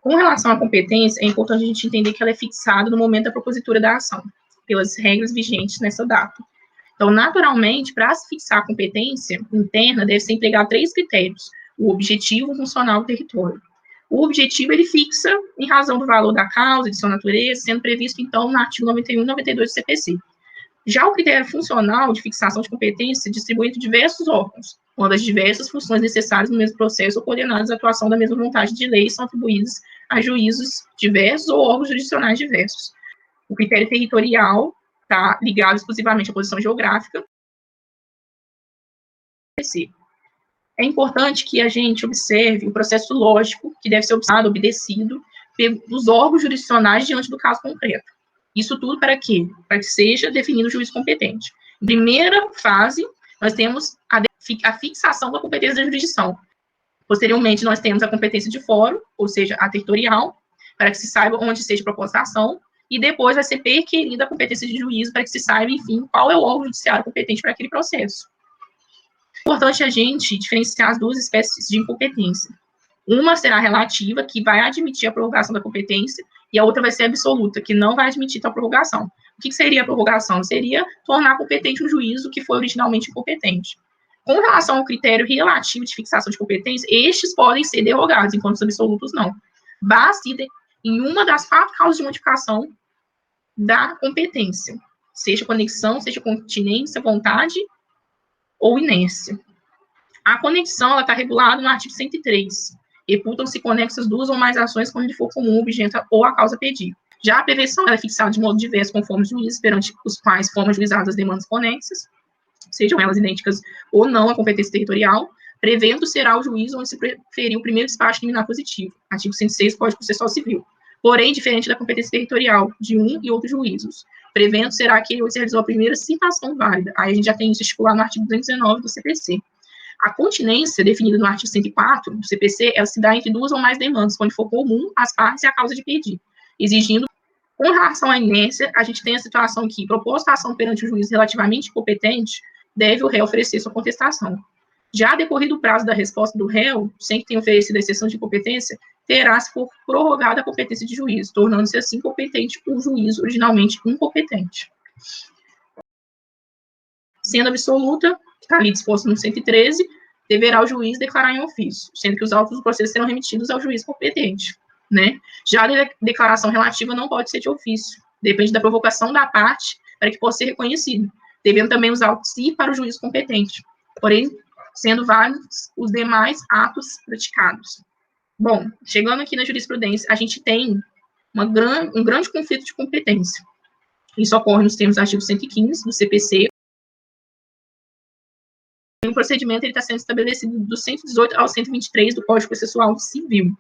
Com relação à competência, é importante a gente entender que ela é fixada no momento da propositura da ação, pelas regras vigentes nessa data. Então, naturalmente, para se fixar a competência interna, deve ser empregado 3 critérios: o objetivo, o funcional e o território. O objetivo, ele fixa em razão do valor da causa, de sua natureza, sendo previsto, então, no artigo 91 e 92 do CPC. Já o critério funcional de fixação de competência distribui entre diversos órgãos, quando as diversas funções necessárias no mesmo processo ou coordenadas à atuação da mesma vontade de lei são atribuídas a juízos diversos ou órgãos jurisdicionais diversos. O critério territorial está ligado exclusivamente à posição geográfica. É importante que a gente observe o processo lógico que deve ser obedecido pelos órgãos jurisdicionais diante do caso concreto. Isso tudo para quê? Para que seja definido o juiz competente. Em primeira fase, nós temos a fixação da competência da jurisdição. Posteriormente, nós temos a competência de fórum, ou seja, a territorial, para que se saiba onde seja proposta a ação, e depois vai ser requerida a competência de juízo para que se saiba, enfim, qual é o órgão judiciário competente para aquele processo. É importante a gente diferenciar as duas espécies de incompetência. Uma será relativa, que vai admitir a prorrogação da competência, e a outra vai ser absoluta, que não vai admitir tal prorrogação. O que seria a prorrogação? Seria tornar competente um juízo que foi originalmente incompetente. Com relação ao critério relativo de fixação de competência, estes podem ser derrogados, enquanto os absolutos não. Basta em uma das 4 causas de modificação da competência, seja conexão, seja continência, vontade ou inércia. A conexão está regulada no artigo 103. Reputam-se conexas 2 ou mais ações quando lhe for comum o objeto ou a causa pedida. Já a prevenção é fixada de modo diverso conforme os juízes perante os quais foram ajuizadas as demandas conexas, sejam elas idênticas ou não à competência territorial, prevendo será o juiz onde se preferir o primeiro despacho liminar positivo, artigo 106 do Código Processual Civil, porém diferente da competência territorial de um e outros juízos, prevendo será aquele onde se realizou a primeira citação válida. Aí a gente já tem isso estipulado no artigo 219 do CPC. A continência, definida no artigo 104 do CPC, ela se dá entre 2 ou mais demandas, quando for comum às partes e a causa de pedido, exigindo. Com relação à inércia, a gente tem a situação que, proposta a ação perante o juiz relativamente incompetente, deve o réu oferecer sua contestação. Já decorrido o prazo da resposta do réu, sem que tenha oferecido a exceção de incompetência, terá, se for prorrogada a competência de juízo, tornando-se assim competente o juiz originalmente incompetente. Sendo absoluta, está ali disposto no 113, deverá o juiz declarar em ofício, sendo que os autos do processo serão remetidos ao juiz competente, né? Já a declaração relativa não pode ser de ofício, depende da provocação da parte para que possa ser reconhecido, devendo também os autos ir para o juiz competente, porém, sendo válidos os demais atos praticados. Bom, chegando aqui na jurisprudência, a gente tem um grande conflito de competência. Isso ocorre nos termos do artigo 115 do CPC. O procedimento está sendo estabelecido do 118 ao 123 do Código Processual Civil.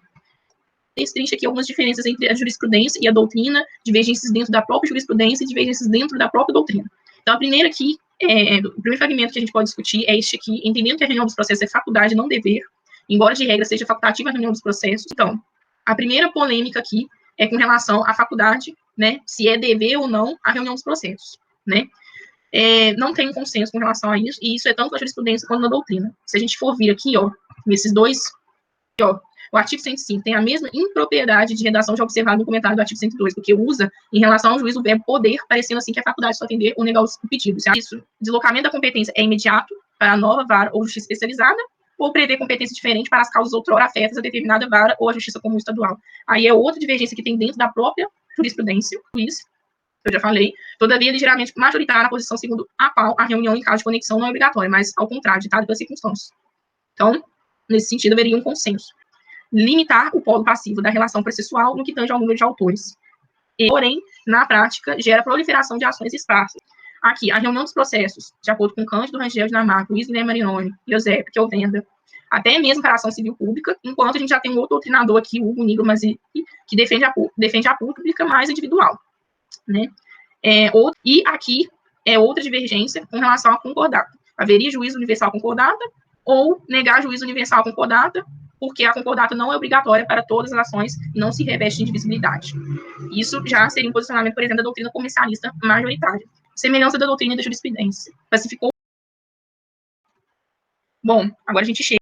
Existe aqui algumas diferenças entre a jurisprudência e a doutrina, divergências dentro da própria jurisprudência e divergências dentro da própria doutrina. Então, a primeira aqui, o primeiro fragmento que a gente pode discutir é este aqui, entendendo que a reunião dos processos é faculdade, não dever, embora de regra seja facultativa a reunião dos processos. Então, a primeira polêmica aqui é com relação à faculdade, né, se é dever ou não a reunião dos processos, né. Não tem um consenso com relação a isso, e isso é tanto na jurisprudência quanto na doutrina. Se a gente for vir aqui, ó, nesses dois, ó, o artigo 105 tem a mesma impropriedade de redação já observada no comentário do artigo 102, porque usa, em relação ao juiz, o verbo poder, parecendo assim que a faculdade só atender ou negar o pedido. Isso, deslocamento da competência é imediato para a nova vara ou justiça especializada, ou prevê competência diferente para as causas outrora afetas a determinada vara ou a justiça comum estadual. Aí é outra divergência que tem dentro da própria jurisprudência, juiz, eu já falei, todavia, ligeiramente majoritária a posição segundo a qual a reunião em caso de conexão não é obrigatória, mas, ao contrário, ditada pelas circunstâncias. Então, nesse sentido, haveria um consenso. Limitar o polo passivo da relação processual no que tange ao número de autores. Porém, na prática, gera proliferação de ações esparsas. Aqui, a reunião dos processos, de acordo com Cândido Rangel de Namarco, Luiz Guilherme Marignoni, Eusébio, que eu venda, até mesmo para a ação civil pública, enquanto a gente já tem um outro doutrinador aqui, o Hugo Nigro, que defende a pública mais individual, né? E aqui é outra divergência com relação à concordata. Haveria juízo universal concordata ou negar juízo universal concordata, porque a concordata não é obrigatória para todas as ações e não se reveste de indivisibilidade. Isso já seria um posicionamento, por exemplo, da doutrina comercialista majoritária. Semelhança da doutrina da jurisprudência. Pacificou. Bom, agora a gente chega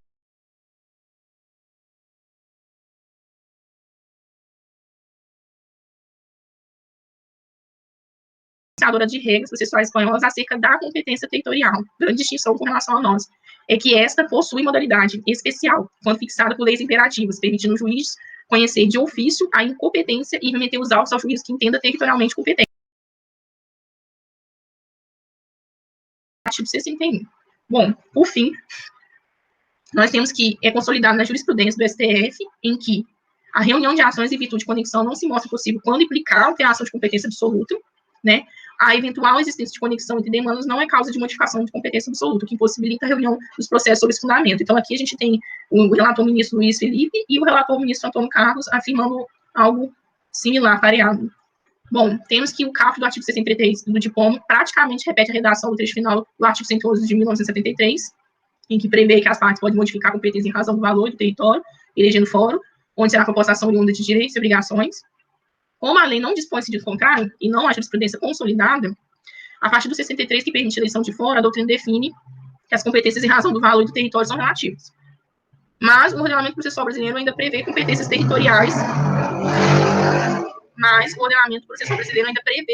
criadora de regras processuais espanholas acerca da competência territorial. Grande distinção com relação a nós é que esta possui modalidade especial, quando fixada por leis imperativas, permitindo o juiz conhecer de ofício a incompetência e remeter os autos ao juiz que entenda territorialmente competente. Artigo 61. Bom, por fim, nós temos que é consolidado na jurisprudência do STF, em que a reunião de ações em virtude de conexão não se mostra possível quando implicar alteração de competência absoluta, né? A eventual existência de conexão entre demandas não é causa de modificação de competência absoluta, que impossibilita a reunião dos processos sob esse fundamento. Então, aqui a gente tem o relator ministro Luiz Felipe e o relator ministro Antônio Carlos afirmando algo similar, pareado. Bom, temos que o caput do artigo 63 do diploma praticamente repete a redação do trecho final do artigo 111 de 1973, em que prevê que as partes podem modificar a competência em razão do valor do território, elegendo fórum, onde será proposta ação oriunda de direitos e obrigações. Como a lei não dispõe de sentido contrário, e não há jurisprudência consolidada, a partir do 63, que permite a eleição de fórum, a doutrina define que as competências em razão do valor e do território são relativas. Mas o ordenamento processual brasileiro ainda prevê competências territoriais,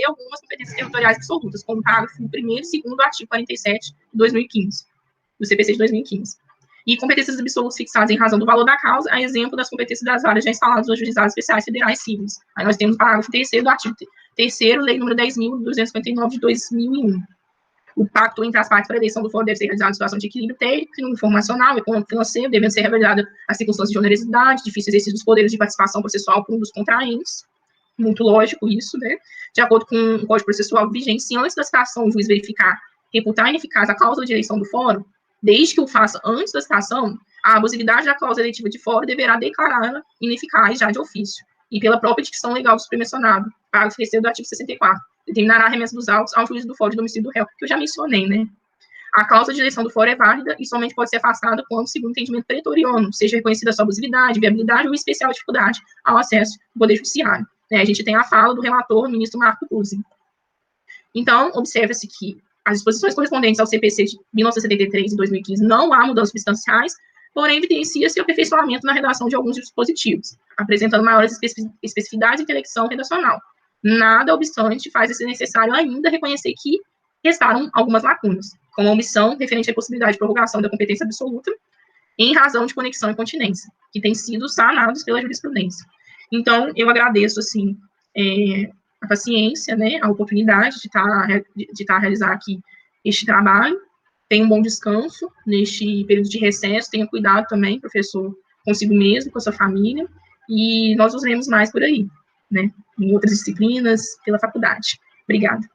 algumas competências territoriais absolutas, como o parágrafo 1º e 2º do artigo 47 de 2015, do CPC de 2015. E competências absolutas fixadas em razão do valor da causa, a exemplo das competências das áreas já instaladas nos juizados especiais federais civis. Aí nós temos o parágrafo 3º do artigo 3º, lei número 10.259 de 2001. O pacto entre as partes para a eleição do fórum deve ser realizado em situação de equilíbrio técnico, informacional, econômico, financeiro, devendo ser revelada as circunstâncias de onerosidade, difícil exercício dos poderes de participação processual por um dos contraentes. Muito lógico isso, né? De acordo com o Código Processual vigente, se antes da citação o juiz verificar, reputar ineficaz a cláusula de eleição do fórum, desde que o faça antes da citação, a abusividade da cláusula eleitiva de fórum deverá declará-la ineficaz já de ofício, e pela própria dicção legal do supermencionado, parágrafo 3º do artigo 64, determinará a remessa dos autos ao juiz do fórum de domicílio do réu, que eu já mencionei, né? A cláusula de eleição do fórum é válida e somente pode ser afastada quando, segundo entendimento pretoriano, seja reconhecida a sua abusividade, viabilidade ou especial dificuldade ao acesso do Poder Judiciário. A gente tem a fala do relator, ministro Marco Puzzi. Então, observa-se que as disposições correspondentes ao CPC de 1973 e 2015 não há mudanças substanciais, porém evidencia-se o aperfeiçoamento na redação de alguns dispositivos, apresentando maiores especificidades e intelecção redacional. Nada obstante, faz-se necessário ainda reconhecer que restaram algumas lacunas, como a omissão referente à possibilidade de prorrogação da competência absoluta em razão de conexão e continência, que têm sido sanados pela jurisprudência. Então, eu agradeço, assim, a paciência, né, a oportunidade de estar a realizar aqui este trabalho. Tenha um bom descanso neste período de recesso, tenha cuidado também, professor, consigo mesmo, com a sua família, e nós nos vemos mais por aí, né, em outras disciplinas, pela faculdade. Obrigada.